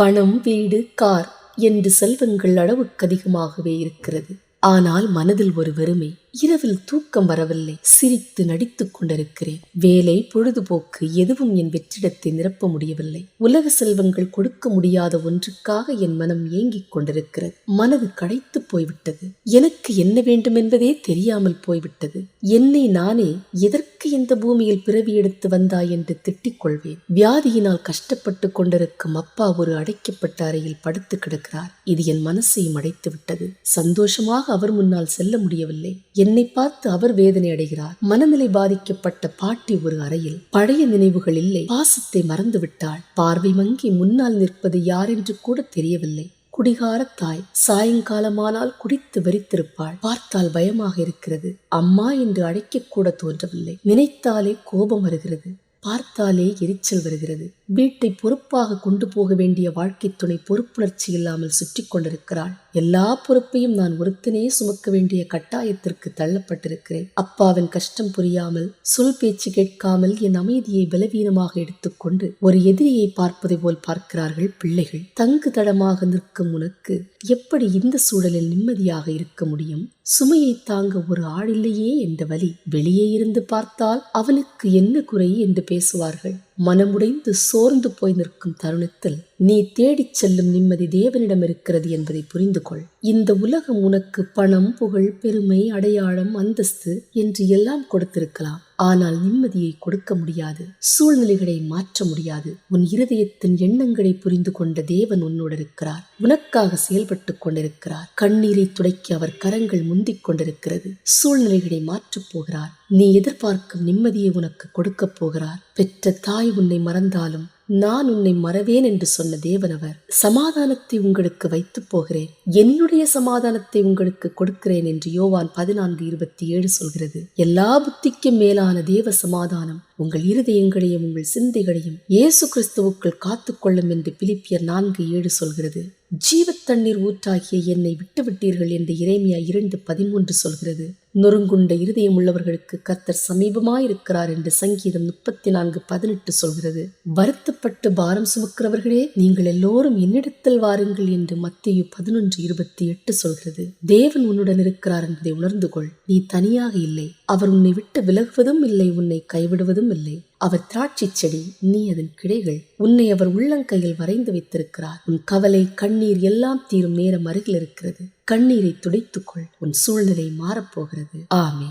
பணம், வீடு, கார் என்று செல்வங்கள் அளவுக்கு அதிகமாகவே இருக்கிறது. ஆனால் மனதில் ஒரு வெறுமை. இரவில் தூக்கம் வரவில்லை. சிரித்து நடித்துக் கொண்டிருக்கிறேன். வேலை, பொழுதுபோக்கு எதுவும் என் வெற்றிடத்தை நிரப்ப முடியவில்லை. உலக செல்வங்கள் கொடுக்க முடியாத ஒன்றுக்காக என் மனம் ஏங்கிக் கொண்டிருக்கிறது. மனது களைத்து போய்விட்டது. எனக்கு என்ன வேண்டும் என்பதே தெரியாமல் போய்விட்டது. என்னை நானே எதற்கு இந்த பூமியில் பிறவி எடுத்து வந்தாய் என்று திட்டிக் கொள்வேன். வியாதியினால் கஷ்டப்பட்டு கொண்டிருக்கும் அப்பா ஒரு அடைக்கப்பட்ட அறையில் படுத்து கிடக்கிறார். இது என் மனசையும் அடைத்து விட்டது. சந்தோஷமாக அவர் முன்னால் செல்ல முடியவில்லை. என்னை பார்த்து அவர் வேதனை அடைகிறார். மனநிலை பாதிக்கப்பட்ட பாட்டி ஒரு அறையில். பழைய நினைவுகள் இல்லை. பாசத்தை மறந்து விட்டாள். பார்வை மங்கி முன்னால் நிற்பது யார் என்று கூட தெரியவில்லை. குடிகார தாய். சாயங்காலமானால் குடித்து வெறித்திருப்பாள். பார்த்தால் பயமாக இருக்கிறது. அம்மா என்று அழைக்க கூட தோன்றவில்லை. நினைத்தாலே கோபம் வருகிறது. பார்த்தாலே எரிச்சல் வருகிறது. வீட்டை பொறுப்பாக கொண்டு போக வேண்டிய வாழ்க்கை துணை பொறுப்புணர்ச்சி இல்லாமல் சுற்றி கொண்டிருக்கிறாள். எல்லா பொறுப்பையும் நான் ஒருத்தனே சுமக்க வேண்டிய கட்டாயத்திற்கு தள்ளப்பட்டிருக்கிறேன். அப்பாவின் கஷ்டம் புரியாமல், சொல் பேச்சு கேட்காமல் என் அமைதியை பலவீனமாக எடுத்துக்கொண்டு ஒரு எதிரியை பார்ப்பதை போல் பார்க்கிறார்கள் பிள்ளைகள். தங்கு தடமாக நிற்கும் உனக்கு எப்படி இந்த சூழலில் நிம்மதியாக இருக்க முடியும்? சுமையை தாங்க ஒரு ஆளில்லையே என்ற வலி. வெளியே இருந்து பார்த்தால் அவனுக்கு என்ன குறை என்று பேசுவார்கள். மனமுடைந்து சோர்ந்து போய் நிற்கும் தருணத்தில் நீ தேடிச் செல்லும் நிம்மதி தேவனிடம் இருக்கிறது என்பதை புரிந்து கொள். இந்த உலகம் உனக்கு பணம், புகழ், பெருமை, அடையாளம், அந்தஸ்து என்று எல்லாம் கொடுத்திருக்கலாம். ஆனால் நிம்மதியை கொடுக்க முடியாது. சூழ்நிலைகளை மாற்ற முடியாது. உன் இருதயத்தின் எண்ணங்களை புரிந்து கொண்ட தேவன் உன்னோடு இருக்கிறார். உனக்காக செயல்பட்டு கொண்டிருக்கிறார். கண்ணீரை துடைக்க அவர் கரங்கள் முந்திக் கொண்டிருக்கிறது. சூழ்நிலைகளை மாற்றப் போகிறார். நீ எதிர்பார்க்கும் நிம்மதியை உனக்கு கொடுக்கப் போகிறார். பெற்ற தாய் உன்னை மறந்தாலும் நான் உன்னை மறவேன் என்று சொன்ன தேவன் அவர். சமாதானத்தை உங்களுக்கு வைத்து போகிறேன், என்னுடைய சமாதானத்தை உங்களுக்கு கொடுக்கிறேன் என்று யோவான் 14:27 சொல்கிறது. எல்லா புத்திக்கும் மேலான தேவ சமாதானம் உங்கள் இருதயங்களையும் உங்கள் சிந்தைகளையும் இயேசு கிறிஸ்துவுக்குள் காத்துக்கொள்ளும் என்று பிலிப்பியர் 4:7 சொல்கிறது. ஜீவத் தண்ணீர் ஊற்றாகிய என்னை விட்டுவிட்டீர்கள் என்று எரேமியா 2:13 சொல்கிறது. நொறுங்குண்ட இருதயம் உள்ளவர்களுக்கு கர்த்தர் சமீபமாயிருக்கிறார் என்று சங்கீதம் 34:18 சொல்கிறது. வருத்தப்பட்டு பாரம் சுமக்கிறவர்களே, நீங்கள் எல்லோரும் என்னிடத்தில் வாருங்கள் என்று மத்தேயு 11:28 சொல்கிறது. தேவன் உன்னுடன் இருக்கிறார் என்பதை உணர்ந்து கொள். நீ தனியாக இல்லை. அவர் உன்னை விட்டு விலகுவதும் இல்லை, உன்னை கைவிடுவதும் இல்லை. அவர் திராட்சை செடி, நீ அதன் கிளைகள். உன்னை அவர் உள்ளங்கையில் வரைந்து வைத்திருக்கிறார். உன் கவலை, கண்ணீர் எல்லாம் தீரும் நேரம் அருகில் இருக்கிறது. கண்ணீரை துடைத்துக்கொள். உன் சூழ்நிலை மாறப்போகிறது. ஆமென்.